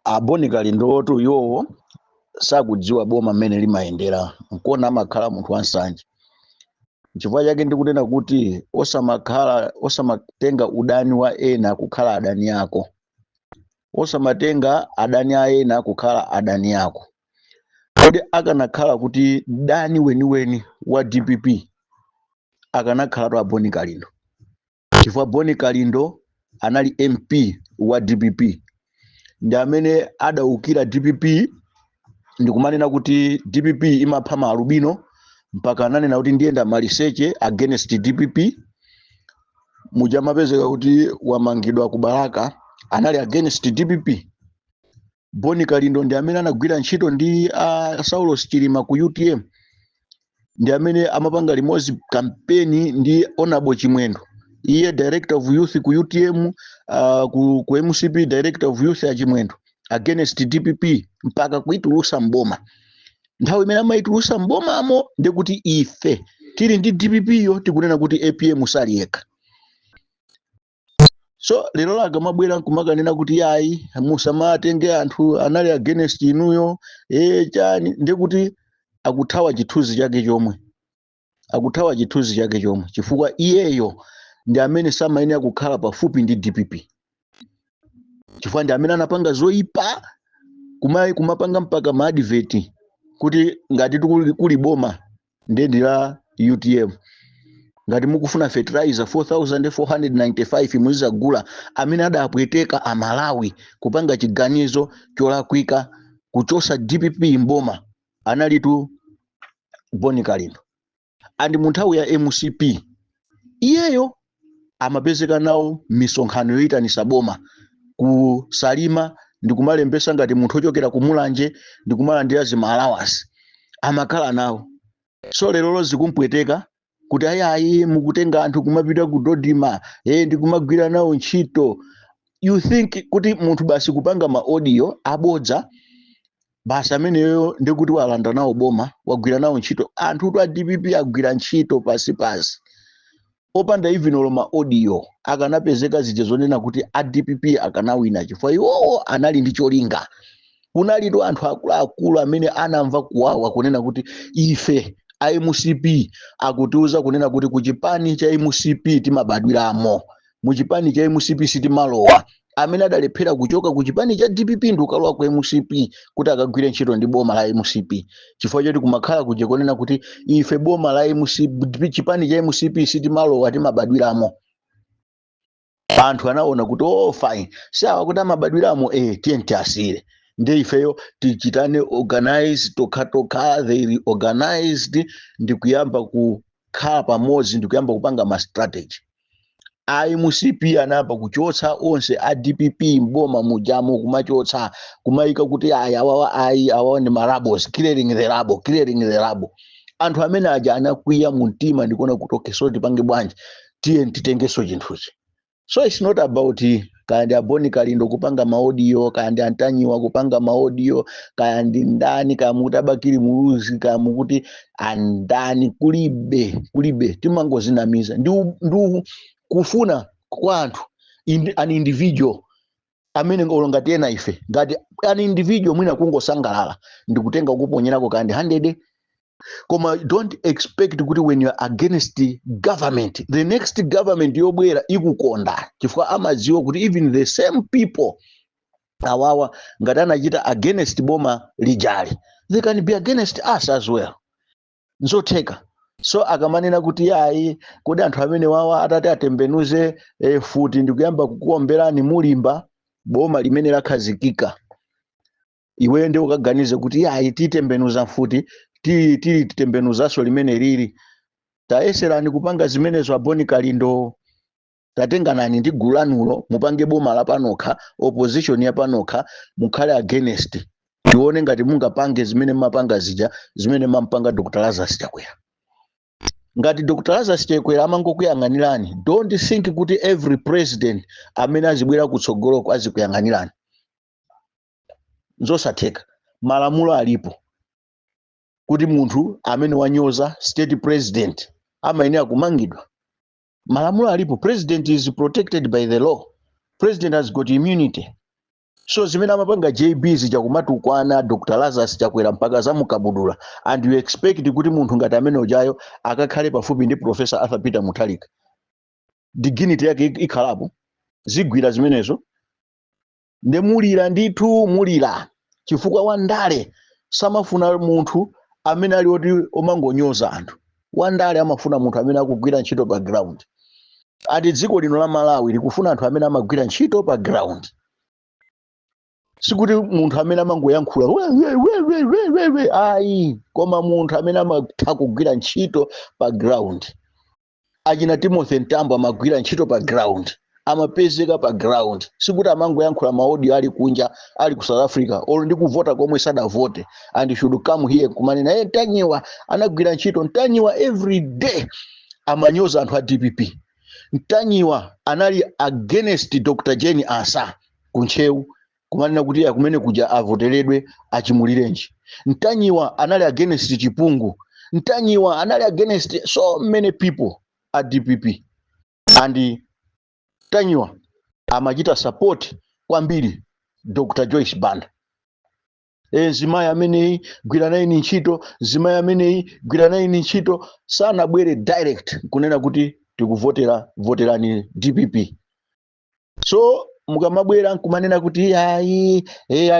Aboni Kalindoto yowo sakudziwa boma mmene limayendera nkuona amakhala munthu wansanje. Chifukwa chake ndikunena kuti osamatenga udani wa ena kukhala adani yako, osamatenga adani a ena kukhala adani yako. Kodi akanakhala kuti dani weniweni wa DPP akanakhalatu Aboni Kalindo, chifukwa Boni Kalindo anali MP wa DPP ndi amene adawukira DPP ndikumanena kuti DPP imapha maalubino mpaka ananena kuti ndiyenda maliseche against DPP. Mujamapezeka kuti wamangidwa ku Baraka anali against DPP. Boni Kalindo ndi amene anagwira ntchito ndi Saulos Chilima ku UTM, ndi amene amapanga limodzi kampeni ndi Honorable Chimwendo, iye director of youth ku UTM, ku MCP director of youth ya Chimwendo against DPP mpaka kuitulusa mboma. Nthawi imene amaitulusa mbomamo ndikuti ife tili ndi DPP yo tikunena kuti APM sali yekha. So lero laga mabwera nkumakanena kuti yayi musamatenge anthu anali against inuyo chani, ndikuti akuthawa chithunzi chake chomwe, akuthawa chithunzi chake chomwe, chifukwa iyeyo ndi amene samayenera kukhala pafupi ndi DPP, chifukwa ndi amene anapanga zoyipa kumapanga mpaka maadvert kuti ngati kuli boma ndende la UTM, ngati mukufuna fertilizer 4495 muzagula, amene adapweteka amalawi kupanga chiganizo cholakwika kuchosa DPP mboma analitu Boni Kalindo. Andi munthawi ya MCP iyeyo amapezeka nawo misonkhano yoyitanisa boma ku Salima, ndikumalembesa ngati munthu ochokera ku Mulanje, ndikumalandira zimalawasi amakhala nawo. So lero zikumpweteka kuti ayayi mukutenga anthu kumapita ku Dodima ndikumagwira nawo ntchito. You think kuti munthu basi kupanga ma audio abodza basi ameneyo ndikuti walanda nawo boma, wagwira nawo ntchito. Anthu a DPP agwira ntchito pasi opanda even oloma audio akanapezeka zije zonena kuti a DPP akanawina, chifukwa iwowo anali ndi cholinga. Kunalitu anthu akuluakulu amene anamva kuwawa kunena kuti ife a MCP akutiuza kunena kuti kuchipani cha MCP timabadwiramo, muchipani cha MCP sitimalowa. Amene adalephera kuchoka kuchipani cha DPP ndikalowa ku MCP kuti akagwire ntchito ndi boma la MCP, chifukwa choti kumakhala kuje kunena kuti ife boma la MCP, chipani cha MCP sitimalowa timabadwiramo. Anthu anaona kuti fine, sawa kuti amabadwiramo tiye tiasire ndi ifeyo tichitane organize tokha they reorganized, ndikuyamba kukhala pamodzi, ndikuyamba kupanga ma strategy. MCP anapa kuchotsa onse a DPP mboma mujamo, kumachotsa kumaika kuti awa ndi marabos, clearing the rubble. Anthu amene aja anakwiya muntima ndikuona kuti okay, so tipange bwanji tiye titengeso chinthuchi. So it's not about kandi Aboni Kalindo kupanga maaudio, kandi Antanyiwa kupanga maaudio, kandi ndani kamukuti Abakiri Muluzi kamukuti andani, kulibe timangozinamiza ndi kufuna kwa anthu an individual amene ngati ena ife ngati an individual mwina kungosangalala ndikutenga kuponyerako kandi 100. Koma don't expect kuti when you are against the government, the next government yobwera ikukonda, chifukwa amadziwa kuti even the same people awawa ngati anachita against boma lijali, they can be against us as well. Nzotheka. So akamanena kuti yayi kodi anthu amene wawa atati atembenuze futi ndikuyamba kukuomberani mulimba boma limene lakhazikika, iwe ndi ukaganize kuti yayi titembenuza futi titembenuzaso limene lili. Tayeserani kupanga zimenezo Aboni Kalindo, tatenganani ndi gulu lanulo mupange boma la panokha, opposition ya panokha, mukhale against, tione ngati mungapange zimene mapanga zija zimene mampanga Dr. Lazarus Chakwera. Ngati Dr. Lazarus Chakwera amangokuyang'anirani, don't think kuti every president amene azibwera kutsogoloko azikuyang'anirani. Nzosatheka. Malamulo alipo kuti munthu amene wanyoza state president amayenera kumangidwa. Malamulo alipo. President is protected by the law. President has got immunity. So zimene amapanga JB zichakumatukwana Dr. Lazarus chakwera mpaka zamukabudula, and you expect kuti munthu ngati amene ujayo akakhale pafupi ndi Professor Arthur Peter Mutharika, dignity yake ikhalapo zigwira zimenezo. Ndemulira ndithu mulira chifukwa wandale samafuna munthu amene ali oti omangonyoza anthu. Wandale amafuna munthu amene akugwira ntchito pa ground. Ati dziko lino la Malawi likufuna anthu amene amagwira ntchito pa ground. Sikuti munthu amene amangoyankhula ayi, koma munthu amene amatha kugwira ntchito pa ground. Achina Timothy Ntambo amagwira ntchito pa ground, amapezeka pa ground. Sikuti amangoyankhula maaudio ali kunja, ali ku South Africa, olo ndi kuvota komwe sadavote, and should come here kumanena Ntanyiwa anagwira ntchito. Ntanyiwa every day amanyoza anthu a DPP. Ntanyiwa anali against Dr. Jane Asa kunchewu kumanena kuti akumene kuja avoteredwe achimulirenji. Ntanyiwa anali against Chipungu. Ntanyiwa anali against so many people at DPP, and Ntanyiwa amachita support kwambiri Dr. Joyce Banda. Zimayi ameneyi gwira nayi ntchito, zimayi ameneyi gwira nayi ntchito, sanabwere direct kunena kuti voterani DPP. So mukamabwera nkumanena kuti ayi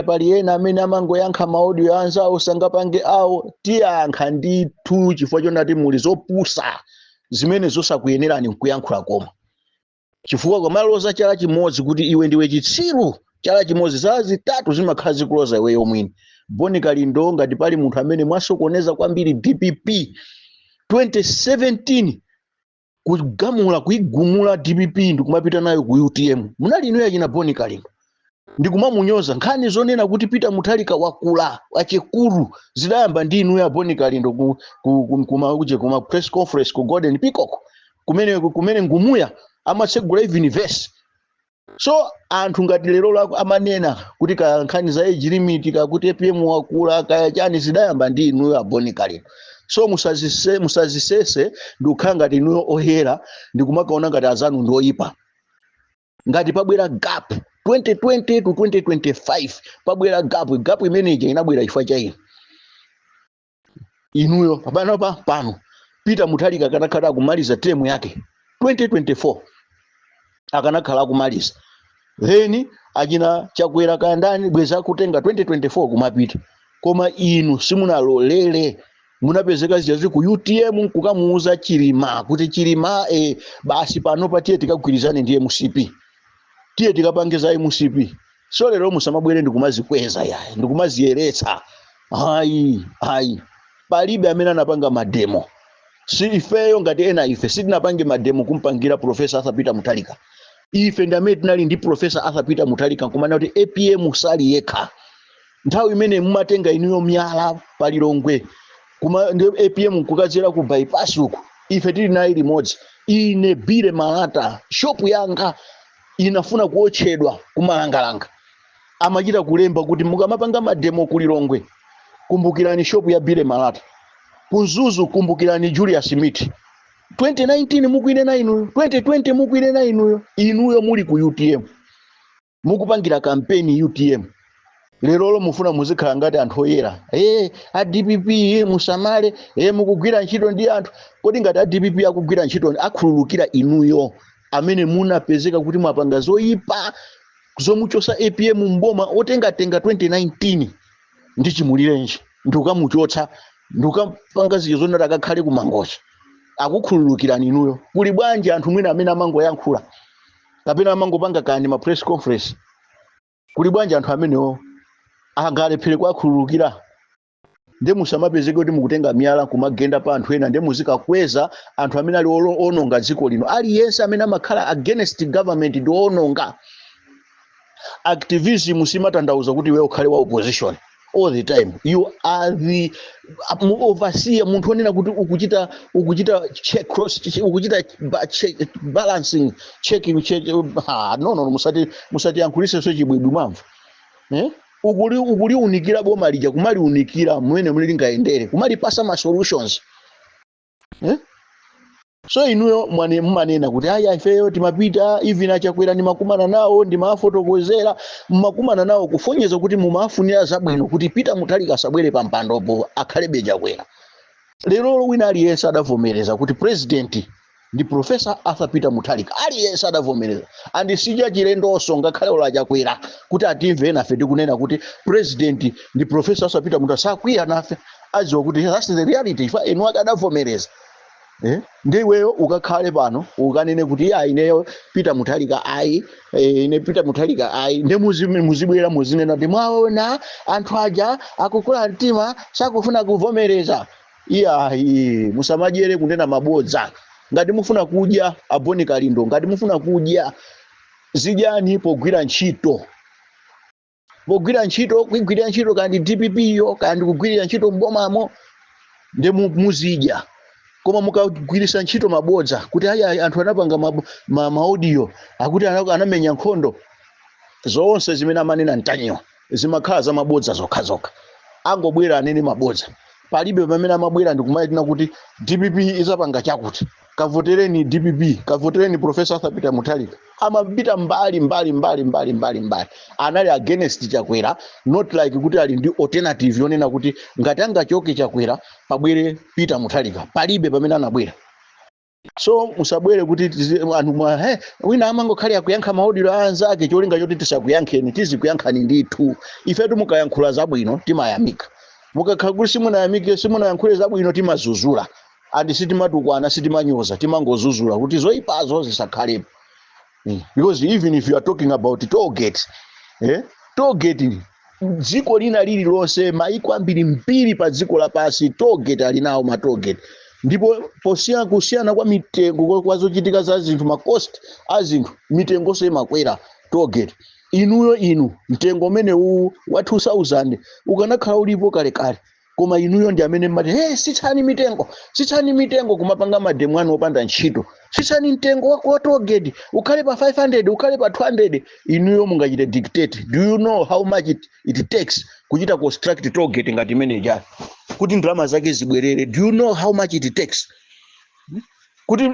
pali ena amene amangoyankha maaudio anzawo sangapange awo, tiyankha ndithu chifukwa chonati muli zopusa zimene zosakuyenerani nkuyankhula koma. Chifukwa kwamaloza chala chimodzi kuti iwe ndiwe chitsiru, chala chimodzi zala zitatu zimakhala zikuloza iwe yomwini. Boni Kalindo ngati pali munthu amene mwasokoneza kwambiri DPP 2017 kugamula kuigumula DPP ndikumapita nayo ku UTM. Munali inu yachina Boni Kalindo ndikumamunyoza nkhani zonena kuti Peter Mutharika wakula achekuru zidayamba ndi inu ya Boni Kalindo kuma press conference ku Golden Peacock kumene ngumuya amatsegula even verse. So anthu ngati lero lako amanena kuti ka nkhani za age limit kakuti APM wakula kaya chani zidayamba ndi inu ya Boni Kalindo. So musazisese ndikukhala ngati inuyo ohera ndikumakaona ngati azanu ndoyipa. Ngati pabwera gap 2020 to 2025 pabwera gap imeneja inabwera chifukwa cha inuyo pano Peter Mutharika akanakhala akumaliza term yake 2024 akanakhala akumaliza, then achina Chakwera kandani bweza kutenga 2024 kumapita. Koma inu simunalolere, munapezeka zijazi ku UTM kukamuuza Chilima kuti Chilima basi pano patiye tikagwirizane ndi MCP, tiye tikapangiza MCP. So lero musamabwere ndikumazikweza yayi ndikumaziyeretsa. Ayi palibe amene anapanga mademo. Si ifeyo ngati ena ife sitinapange mademo kumpangira Professor Arthur Peter Mutharika. Ife ndamene tinali ndi Professor Arthur Peter Mutharika kumana kuti APM sali yekha. Nthawi imene mumatenga inuyo myala palilongwe kuma ndi APM kukadzera ku bypass uku, ife tili nayi limodzi. Ine Bile Malata shop yanga inafuna kuotchedwa kumalangalanga, amachita kulemba kuti mukamapanga mademo kulilongwe kumbukirani shop ya Bile Malata, kuzuzu kumbukirani Julius Smith. 2019 mukwine na inuyo, 2020 mukwine na inuyo muli ku UTM mukupangira campaign UTM. Lero mufuna muzikhala ngati anthu oyera a DPP musamale mukugwira ntchito ndi anthu. Kodi ngati a DPP akugwira ntchito akhululukira inuyo amene munapezeka kuti mwapanga zoyipa zomuchosa APM mboma otengatenga 2019 ndi chimulirenji ndikukamuchotsa ndikupanga zizonera akakhale kumangocha, akukhululukirani inuyo. Kuli bwanji anthu mwina amene amangoyankhula kapena amangopanga kani ma press conference, kuli bwanji anthu amenewo angalephera kukhululukira? Nde musamapezeke kuti mukutenga miyala kumagenda pa anthu ena, nde muzikakweza anthu amene ali ononga dziko lino. Aliyense amene amakhala against government ndi ononga. Activism simatandauza kuti wewe ukhale wa opposition all the time. You are the overseer, munthu onena kuti ukuchita check cross, ukuchita balancing checking no musati yankhulise so chibwibwi mamva. Ukuli unikira boma lija kumali unikira mwene muli ngaendere kumali pasa ma solutions. So inuyo mmanena kuti aya ifeyo timapita even achakwera ndimakumana nawo ndimafotokozera mmakumana nawo kufonyeza kuti mumafunira zabwino kuti Peter Mutharika asabwere pa mpandopo akhalebe chakwera. Lero wina aliyense adavomereza kuti president ndi Professor Arthur Peter Mutharika aliyense adavomereza andi sija chilendonso ngakhale ola chakwera kuti atimve nafe tikunena kuti president ndi Professor Arthur Peter Mutharika sakwiya nafe aziwa kuti that's the reality ifa enu akadavomereza. Ndiweyo ukakhale pano ukanene kuti ineyo Peter Mutharika ine Peter Mutharika ndi muzibwera muzinena kuti mwaona anthu aja akukula mtima sakufuna kuvomereza. Musamajere kunena mabodza. Ngati mufuna kudya aboni kalindo, ngati mufuna kudya zijani pogwira ntchito. Pogwira ntchito, kugwira ntchito kandi DPP yo kandi kugwira ntchito mbomamo ndi muzidya. Koma mukagwirisa ntchito mabodza kuti anthu anapanga audio akuti anamenya nkhondo zonse zimene amanena ntanyo zimakhala za mabodza zokha angobwera anene mabodza palibe pamene amabwera ndikumayitina kuti DPP izapanga chakuti kavotereni DPP kavotereni Professor Arthur Peter Mutharika amapita mbali anali against chakwera not like kuti ali ndi alternative yonena kuti ngati angachoke chakwera pabwere Peter Mutharika palibe pamene anabwera. So musabwere kuti anthu wina amangokhale akuyankha maudiro anzake cholinga choti tisakuyankheni tizikuyankhani ndithu ifetu mukayankhula zabwino timayamika mukakhala kuti simunayankhule zabwino timazuzula andi sitimatukwana sitimanyoza timangozuzula kuti zoyipazo zisakhalepo. Because even if you are talking about toll gate dziko lina lililonse maiko ambiri mpiri pa dziko lapasi toll gate ali nawo ma toll gate ndipo kusiyana kwa mitengo kwa zochitika za zinthu ma cost a zinthu mitengo so imakwera toll gate. Inu mtengo umene wa 2000 ukanakhala ulipo kalekale koma inuyo ndi amene mmati sitsani mitengo kumapanga mademu anu opanda ntchito sitsani mtengo wa toll gate ukhale pa 500 ukhale pa 200 inuyo mungachite dictate. Do you know how much it takes kuchita construct toll gate ngati manager kuti ndalama zake zibwerere? Do you know how much it takes kuti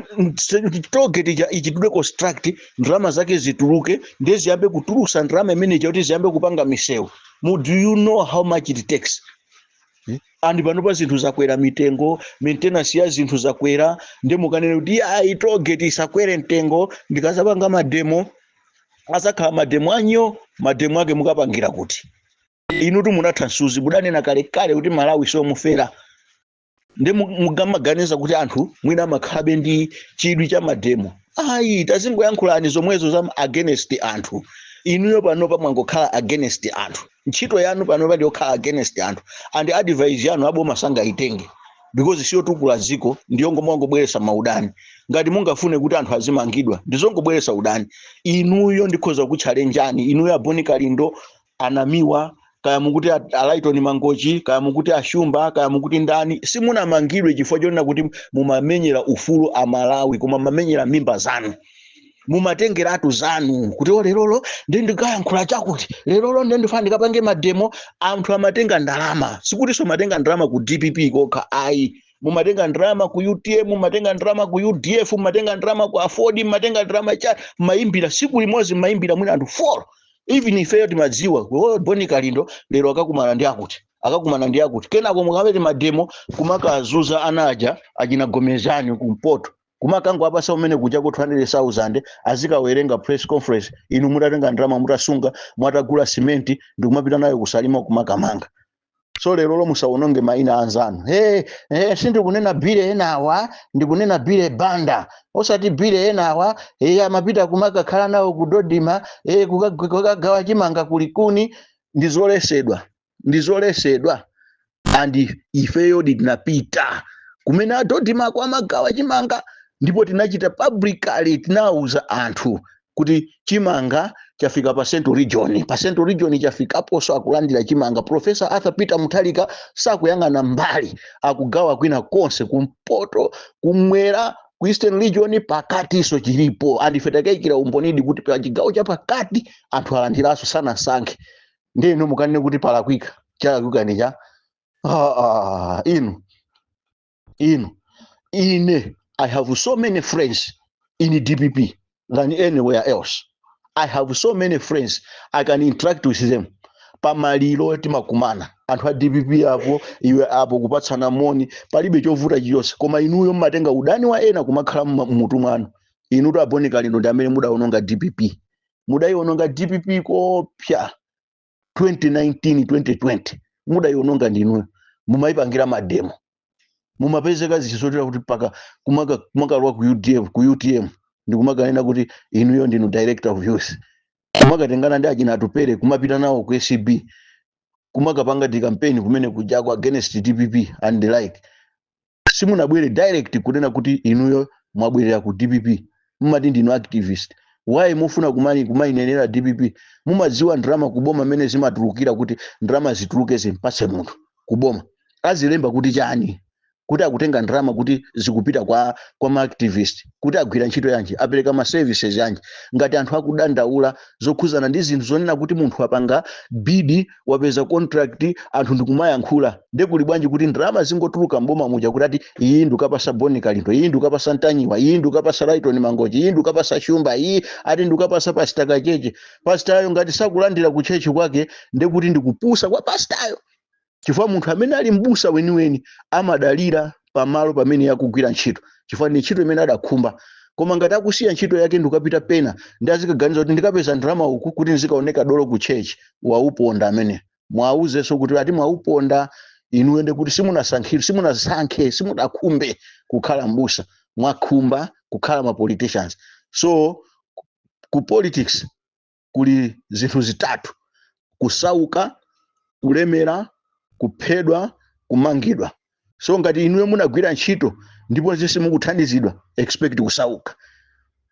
toll gate ichitudwe construct ndalama zake zituluke ndeziyambe kutulusa ndalama manager kuti ziyambe kupanga misewu? Do you know how much it takes? Andi panopa zinthu zakwera mitengo maintenance ya zinthu zakwera ndemukanene kuti toll gate isakwere mtengo ndikazapanga mademo asakhala mademo anyo mademo ake mukapangira kuti inutu munathansuzi mudanena kalekale kuti Malawi somufera nde mugamaganiza kuti anthu mwina amakhabe ndi chidwi cha mademo. Tazingoyankhulani zomwezo za against anthu. Inuyo panopa mwangokhala against anthu. Ntchito yanu panopa ndiyokhala against anthu and advice yanu aboma sangaitenge because siyo tukula ziko ndiyo ngomangobweresa maudani. Ngati mungafune kuti anthu azimangidwa ndizongobweresa udani. Inuyo ndikhoza kuchallenjani inuyo aboni kalindo anamiwa kaya mukuti Alaiton Mangochi kaya mukuti Ashumba kaya mukuti ndani simunamangidwe chifukwa chonena kuti mumamenyera ufulu a Malawi koma mamenyera mimba zanu mumatengera atu zanu kuti lerolo ndikayankhula chakuti lerolo ndifana ndikapange mademo anthu amatenga ndalama sikuti so matenga ndalama ku DPP kokha mumatenga ndalama ku UTM mumatenga ndalama ku UDF mumatenga ndalama ku Afford mumatenga ndalama cha maimbira siku limodzi maimbira mwina anthu 4 even ifeyo timadziwa boni kalindo lero akakumana ndi akuti kenako mukamete mademo kumakazuza anaja achina Gomezani kumpoto kumakango apasa umene kuja ku 200,000 azikawerenga press conference inu mutatenga ndalama mutasunga mwatagula simenti ndikumapita nayo kusalima kumakamanga. So lero musaononge maina anzanu sindikunena bile enawa ndikunena bile banda osati bile enawa amapita kumakakhala nawo kudodima kukagawa chimanga kulikuni ndizolesedwa and ifeyo tinapita kumene adodima kwa magawa chimanga ndipo tinachita publicly tinauza anthu kuti chimanga chafika pa Central Region chafikapo so akulandira chimanga. Professor Arthur Peter Mutharika sakuyang'ana mbali akugawa kwina konse kumpoto kumwera ku Eastern Region pakati so chilipo andifetakekira umbonidi kuti pa chigawo cha pakati anthu alandiraso sana sankhe ndeno mukanene kuti palakwika chalakwika nija ine I have so many friends in DPP than anywhere else. I have so many friends, I can interact with them. Pamaliro timakumana anthu a DPP apo iwe apo kupatsana moni palibe chovuta chiyonse, koma inuyo mmatenga udani wa ena kumakhala mmutu mwanu. Inutu Boni Kalindo ndi amene mudaononga DPP, mudaiononga DPP kopya 2019 2020 mudaiononga ndinuyo, mumayipangira mademo, mumapezeka zichisotera kuti paka kumakalwa ku UTM ndikumakanena kuti inuyo ndinu director of youth, kumakatengana ndi achina atupere kumapita nawo ku ACB, kumakapanga di campaign kumene kujako against DPP and the like. Simunabwere direct kunena kuti inuyo mwabwerera ku DPP, mumati ndinu activist. Why mufuna kumayinenera DPP? Mumadziwa ndrama kuboma mene zimatulukira kuti ndrama zituluke zimpase munthu kuboma azilemba kuti chani, kuti akutenga ndrama kuti zikupita kwa ma activist, kuti agwira ntchito yanji, apereka ma services yanji. Ngati anthu akudandaula zokhuzana ndi zinthu zonena kuti munthu apanga bidi wapeza contract anthu ndikumayankhula, ndekuli bwanji kuti ndrama zingotuluka mboma muja kuti ati iyi ndikapasa Boni Kalindo, iyi ndikapasa Ntanyiwa, iyi ndikapasa Rayton Mangochi, iyi ndikapasa Shumba, iyi ati ndikapasa Pastor Cheche. Pastayo ngati sakulandira ku chechi kwake ndekuti ndikupusa kwa pastayo, chifukwa munthu amene ali mbusa weniweni amadalira pamalo pamene yakugwira ntchito, chifukwa ni ntchito imene adakhumba. Koma ngati akusiya ntchito yake ndikapita pena ndi azikaganiza kuti ndikapeza ndrama uku kuti nzikaoneka dolo ku chechi, wauponda amene. Mwauzenso kuti ati mwauponda inuyo ndekuti simunasankhe simudakhumbe kukhala mbusa, mwakhumba kukhala ma politicians. So ku politics kuli zinthu zitatu: kusauka, kulemera, kuphedwa, kumangidwa. So ngati inuyo munagwira ntchito ndipo zese mukuthandizidwa, expect kusauka.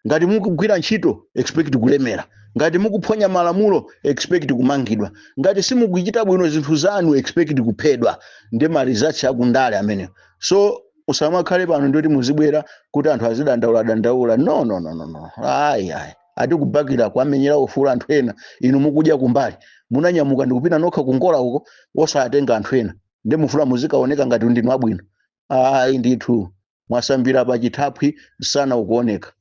Ngati mukugwira ntchito, expect kulemera. Ngati mukuphonya malamulo, expect kumangidwa. Ngati simukuchita bwino zinthu zanu, expect kuphedwa. Ndi ma results akundale amene. So usamakhale pano ndoti muzibwera kuti anthu azidandaula. No. Ayi. Ati kubakira kwamenyera ufula anthu ena, inu mukudya kumbali. Munanyamuka ndikupita nokha kungola uko osatenga anthu ena. Ndi mufula muzikaoneka ngati ndinu abwino. Ayi ndithu mwasambira pa chithaphwi sana ukuoneka.